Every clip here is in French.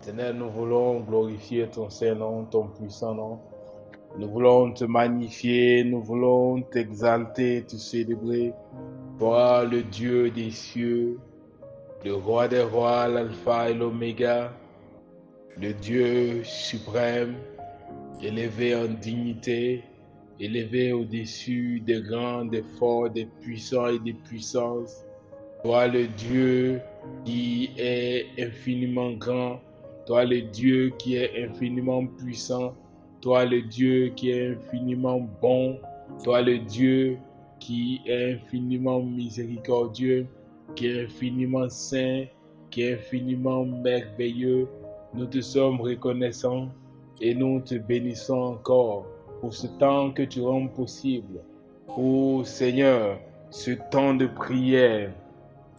Éternel, nous voulons glorifier ton Saint-Nom, ton puissant nom. Nous voulons te magnifier, nous voulons t'exalter, te célébrer. Toi, le Dieu des cieux, le roi des rois, l'alpha et l'oméga, le Dieu suprême, élevé en dignité, élevé au-dessus des grands, des forts, des puissants et des puissances. Toi, le Dieu qui est infiniment grand, toi, le Dieu qui est infiniment puissant, toi, le Dieu qui est infiniment bon, toi, le Dieu qui est infiniment miséricordieux, qui est infiniment saint, qui est infiniment merveilleux. Nous te sommes reconnaissants et nous te bénissons encore pour ce temps que tu rends possible. Oh Seigneur, ce temps de prière.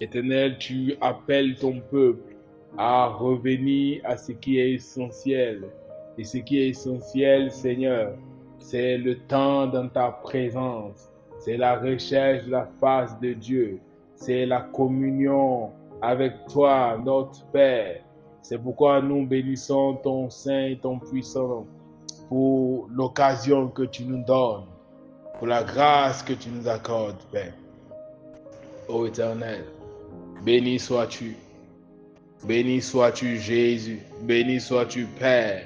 Éternel, tu appelles ton peuple à revenir à ce qui est essentiel. Et ce qui est essentiel, Seigneur, c'est le temps dans ta présence. C'est la recherche de la face de Dieu. C'est la communion avec toi, notre Père. C'est pourquoi nous bénissons ton Saint et ton puissant nom pour l'occasion que tu nous donnes, pour la grâce que tu nous accordes, Père. Ô Éternel, béni sois-tu. Béni sois-tu Jésus. Béni sois-tu Père.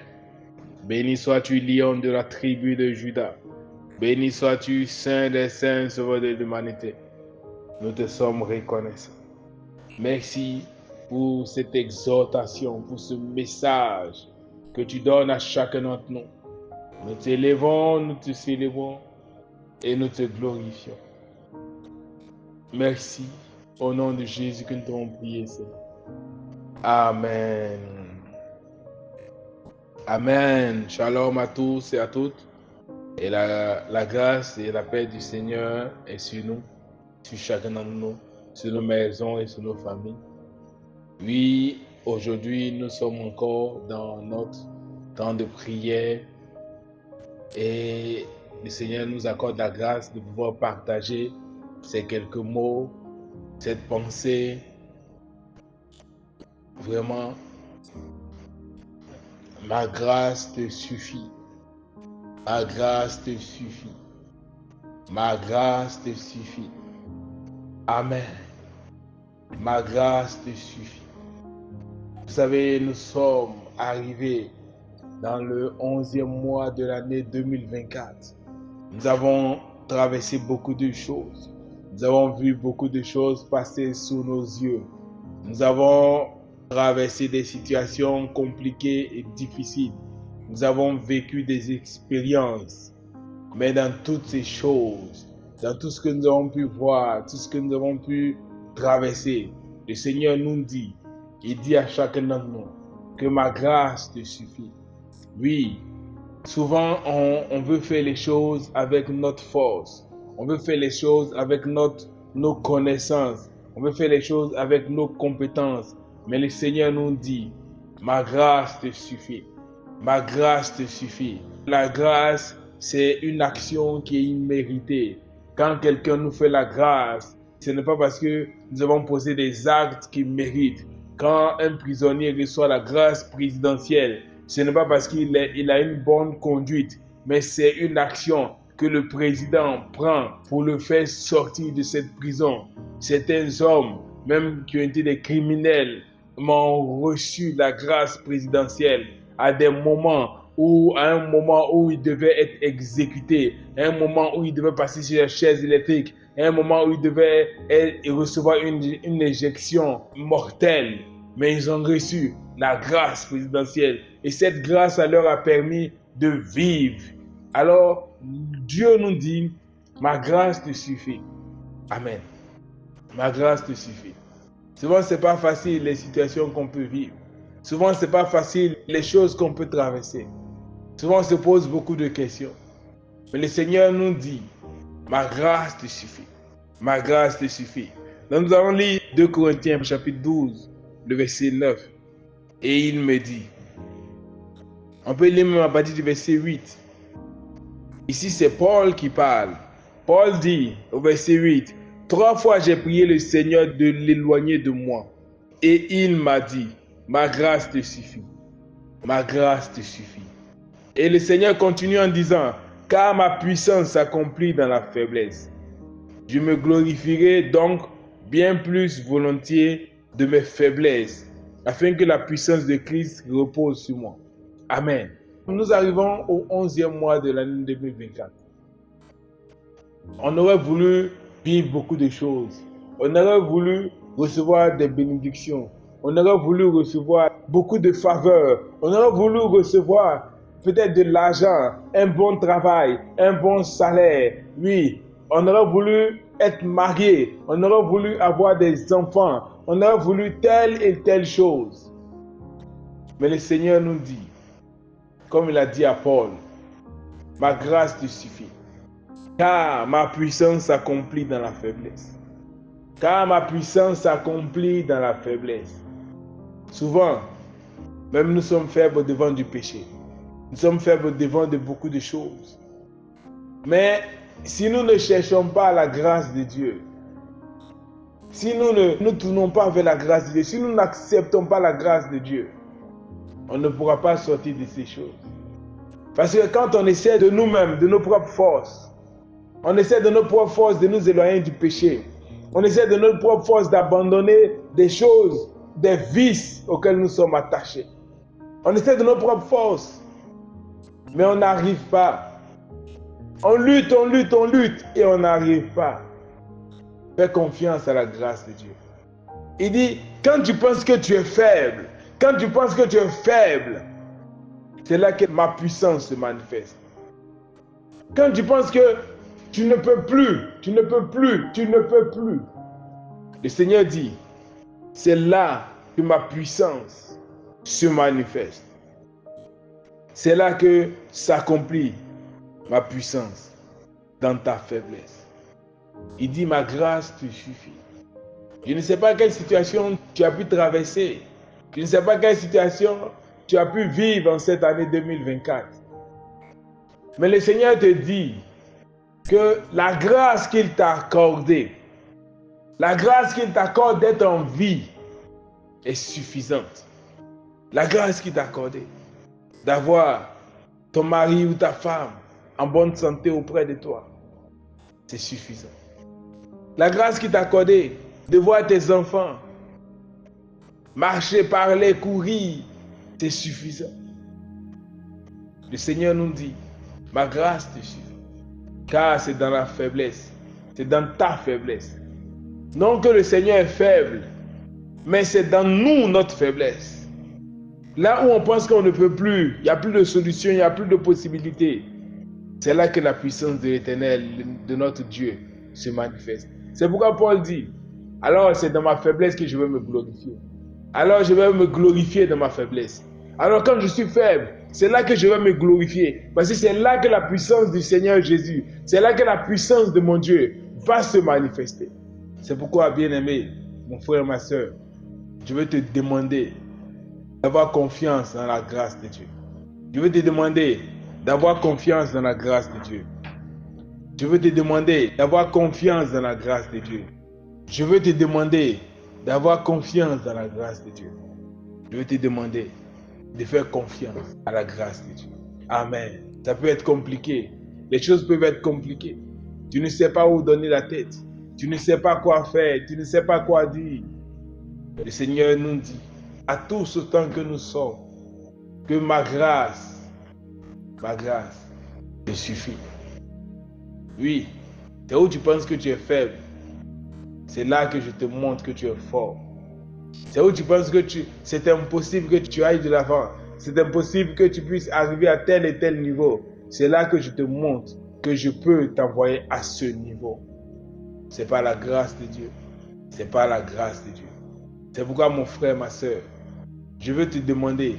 Béni sois-tu lion de la tribu de Juda. Béni sois-tu Saint des saints, sauveur de l'humanité. Nous te sommes reconnaissants. Merci pour cette exhortation, pour ce message que tu donnes à chacun d'entre nous. Nous t'élevons, nous te célébrons et nous te glorifions. Merci. Au nom de Jésus que nous t'avons prié, Seigneur. Amen. Amen. Shalom à tous et à toutes. Et la grâce et la paix du Seigneur est sur nous, sur chacun d'entre nous, sur nos maisons et sur nos familles. Oui, aujourd'hui, nous sommes encore dans notre temps de prière et le Seigneur nous accorde la grâce de pouvoir partager ces quelques mots, cette pensée. Vraiment, ma grâce te suffit. Ma grâce te suffit. Ma grâce te suffit. Amen. Ma grâce te suffit. Vous savez, nous sommes arrivés dans le 11e mois de l'année 2024. Nous avons traversé beaucoup de choses. Nous avons vu beaucoup de choses passer sous nos yeux. Nous avons traversé des situations compliquées et difficiles. Nous avons vécu des expériences. Mais dans toutes ces choses, dans tout ce que nous avons pu voir, tout ce que nous avons pu traverser, le Seigneur nous dit, il dit à chacun d'entre nous, que ma grâce te suffit. Oui, souvent on veut faire les choses avec notre force. On veut faire les choses avec nos connaissances. On veut faire les choses avec nos compétences. Mais le Seigneur nous dit, ma grâce te suffit. Ma grâce te suffit. La grâce, c'est une action qui est imméritée. Quand quelqu'un nous fait la grâce, ce n'est pas parce que nous avons posé des actes qui méritent. Quand un prisonnier reçoit la grâce présidentielle, ce n'est pas parce qu'il a une bonne conduite, mais c'est une action que le président prend pour le faire sortir de cette prison. Certains hommes, même qui ont été des criminels, m'ont reçu la grâce présidentielle à un moment où il devait être exécuté, à un moment où il devait passer sur la chaise électrique, à un moment où il devait recevoir une éjection mortelle. Mais ils ont reçu la grâce présidentielle. Et cette grâce leur a permis de vivre. Alors, Dieu nous dit, ma grâce te suffit. Amen. Ma grâce te suffit. Souvent, ce n'est pas facile les situations qu'on peut vivre. Souvent, ce n'est pas facile les choses qu'on peut traverser. Souvent, on se pose beaucoup de questions. Mais le Seigneur nous dit, ma grâce te suffit. Ma grâce te suffit. Donc, nous allons lire 2 Corinthiens chapitre 12, le verset 9. Et il me dit, on peut lire même à partir du verset 8. Ici, c'est Paul qui parle. Paul dit au verset 8, 3 fois j'ai prié le Seigneur de l'éloigner de moi. Et il m'a dit, ma grâce te suffit. Ma grâce te suffit. Et le Seigneur continue en disant, car ma puissance s'accomplit dans la faiblesse. Je me glorifierai donc bien plus volontiers de mes faiblesses, afin que la puissance de Christ repose sur moi. Amen. Nous arrivons au 11e mois de l'année 2024. On aurait voulu vivre beaucoup de choses. On aurait voulu recevoir des bénédictions. On aurait voulu recevoir beaucoup de faveurs. On aurait voulu recevoir peut-être de l'argent, un bon travail, un bon salaire. Oui, on aurait voulu être marié. On aurait voulu avoir des enfants. On aurait voulu telle et telle chose. Mais le Seigneur nous dit, comme il a dit à Paul, ma grâce te suffit. Car ma puissance s'accomplit dans la faiblesse. Car ma puissance s'accomplit dans la faiblesse. Souvent, même nous sommes faibles devant du péché. Nous sommes faibles devant de beaucoup de choses. Mais si nous ne cherchons pas la grâce de Dieu, si nous ne tournons pas vers la grâce de Dieu, si nous n'acceptons pas la grâce de Dieu, on ne pourra pas sortir de ces choses. Parce que quand on essaie de nous-mêmes, de nos propres forces, on essaie de nos propres forces de nous éloigner du péché. On essaie de nos propres forces d'abandonner des choses, des vices auxquels nous sommes attachés. On essaie de nos propres forces. Mais on n'arrive pas. On lutte et on n'arrive pas. Fais confiance à la grâce de Dieu. Il dit, quand tu penses que tu es faible, c'est là que ma puissance se manifeste. Quand tu penses que tu ne peux plus. Le Seigneur dit, c'est là que ma puissance se manifeste. C'est là que s'accomplit ma puissance dans ta faiblesse. Il dit, ma grâce te suffit. Je ne sais pas quelle situation tu as pu traverser. Je ne sais pas quelle situation tu as pu vivre en cette année 2024. Mais le Seigneur te dit que la grâce qu'il t'a accordée, la grâce qu'il t'accorde d'être en vie est suffisante. La grâce qu'il t'a accordée d'avoir ton mari ou ta femme en bonne santé auprès de toi, c'est suffisant. La grâce qu'il t'a accordée de voir tes enfants marcher, parler, courir, c'est suffisant. Le Seigneur nous dit, ma grâce te suffit. Car c'est dans la faiblesse, c'est dans ta faiblesse. Non que le Seigneur est faible, mais c'est dans nous notre faiblesse. Là où on pense qu'on ne peut plus, il n'y a plus de solution, il n'y a plus de possibilité. C'est là que la puissance de l'Éternel, de notre Dieu, se manifeste. C'est pourquoi Paul dit, alors c'est dans ma faiblesse que je vais me glorifier. Alors je vais me glorifier dans ma faiblesse. Alors quand je suis faible, c'est là que je vais me glorifier. Parce que c'est là que la puissance du Seigneur Jésus, c'est là que la puissance de mon Dieu va se manifester. C'est pourquoi, bien-aimé, mon frère, ma soeur, je veux te demander d'avoir confiance dans la grâce de Dieu. Je veux te demander d'avoir confiance dans la grâce de Dieu. Je veux te demander d'avoir confiance dans la grâce de Dieu. Je veux te demander d'avoir confiance dans la grâce de Dieu. Je veux te demander de faire confiance à la grâce de Dieu. Amen. Ça peut être compliqué. Les choses peuvent être compliquées. Tu ne sais pas où donner la tête. Tu ne sais pas quoi faire. Tu ne sais pas quoi dire. Le Seigneur nous dit, à tous autant que nous sommes, que ma grâce te suffit. Oui, c'est où tu penses que tu es faible. C'est là que je te montre que tu es fort. C'est où tu penses que c'est impossible que tu ailles de l'avant. C'est impossible que tu puisses arriver à tel et tel niveau. C'est là que je te montre que je peux t'envoyer à ce niveau. C'est pas la grâce de Dieu. C'est pas la grâce de Dieu. C'est pourquoi mon frère, ma soeur, je veux te demander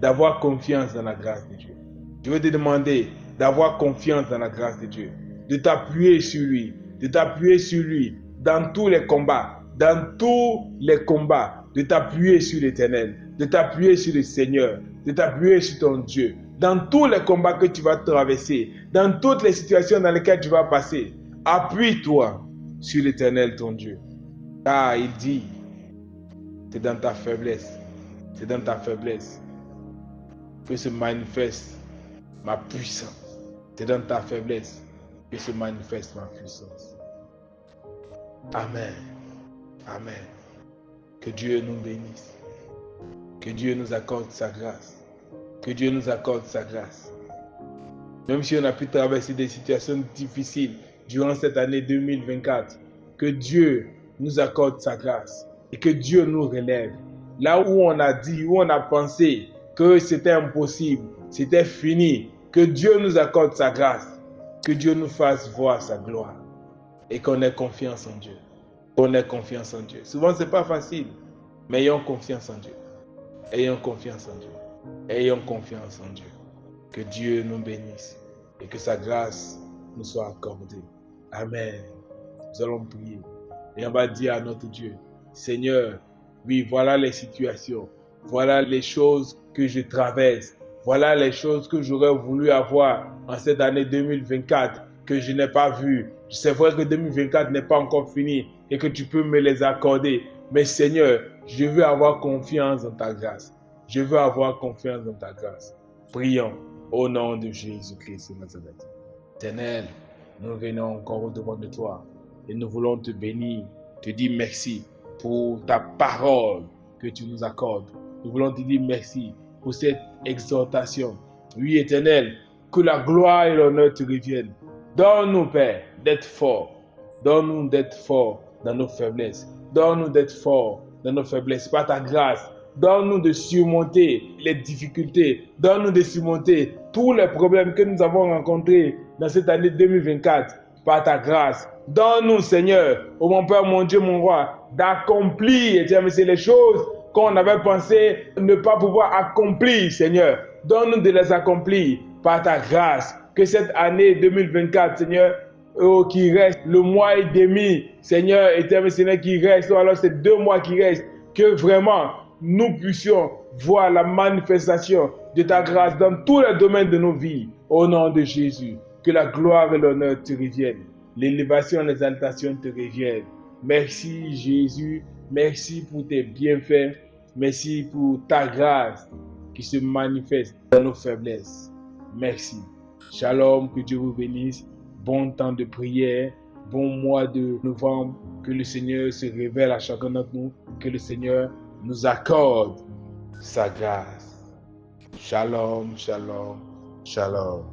d'avoir confiance dans la grâce de Dieu. Je veux te demander d'avoir confiance dans la grâce de Dieu. De t'appuyer sur lui. De t'appuyer sur lui dans tous les combats. Dans tous les combats. De t'appuyer sur l'Éternel. De t'appuyer sur le Seigneur. De t'appuyer sur ton Dieu. Dans tous les combats que tu vas traverser. Dans toutes les situations dans lesquelles tu vas passer. Appuie-toi sur l'Éternel, ton Dieu. Car il dit, c'est dans ta faiblesse. C'est dans ta faiblesse que se manifeste ma puissance. C'est dans ta faiblesse que se manifeste ma puissance. Amen. Amen. Que Dieu nous bénisse. Que Dieu nous accorde sa grâce. Que Dieu nous accorde sa grâce. Même si on a pu traverser des situations difficiles durant cette année 2024, que Dieu nous accorde sa grâce et que Dieu nous relève. Là où on a dit, où on a pensé que c'était impossible, c'était fini, que Dieu nous accorde sa grâce, que Dieu nous fasse voir sa gloire et qu'on ait confiance en Dieu. Qu'on ait confiance en Dieu. Souvent, ce n'est pas facile, mais ayons confiance en Dieu. Ayons confiance en Dieu. Ayons confiance en Dieu. Que Dieu nous bénisse et que sa grâce nous soit accordée. Amen. Nous allons prier et on va dire à notre Dieu, Seigneur, oui, voilà les situations, voilà les choses que je traverse, voilà les choses que j'aurais voulu avoir en cette année 2024 que je n'ai pas vues. C'est vrai que 2024 n'est pas encore fini et que tu peux me les accorder. Mais Seigneur, je veux avoir confiance dans ta grâce. Je veux avoir confiance dans ta grâce. Prions au nom de Jésus-Christ de Nazareth. Éternel, nous venons encore au-devant de toi et nous voulons te bénir, te dire merci pour ta parole que tu nous accordes. Nous voulons te dire merci pour cette exhortation. Oui, Éternel, que la gloire et l'honneur te reviennent. Donne-nous, Père, d'être forts. Donne-nous d'être forts dans nos faiblesses. Donne-nous d'être forts dans nos faiblesses par ta grâce. Donne-nous de surmonter les difficultés. Donne-nous de surmonter tous les problèmes que nous avons rencontrés dans cette année 2024 par ta grâce. Donne-nous, Seigneur, ô mon Père, mon Dieu, mon Roi, d'accomplir, c'est les choses qu'on avait pensé ne pas pouvoir accomplir, Seigneur. Donne-nous de les accomplir par ta grâce. Que cette année 2024, Seigneur, qui reste le mois et demi, Seigneur, éternel Seigneur, qui reste, ou alors c'est 2 mois qui restent, que vraiment nous puissions voir la manifestation de ta grâce dans tous les domaines de nos vies. Au nom de Jésus, que la gloire et l'honneur te reviennent. L'élévation et l'exaltation te reviennent. Merci Jésus, merci pour tes bienfaits, merci pour ta grâce qui se manifeste dans nos faiblesses. Merci. Shalom, que Dieu vous bénisse. Bon temps de prière, bon mois de novembre. Que le Seigneur se révèle à chacun d'entre nous. Que le Seigneur nous accorde sa grâce. Shalom, shalom, shalom.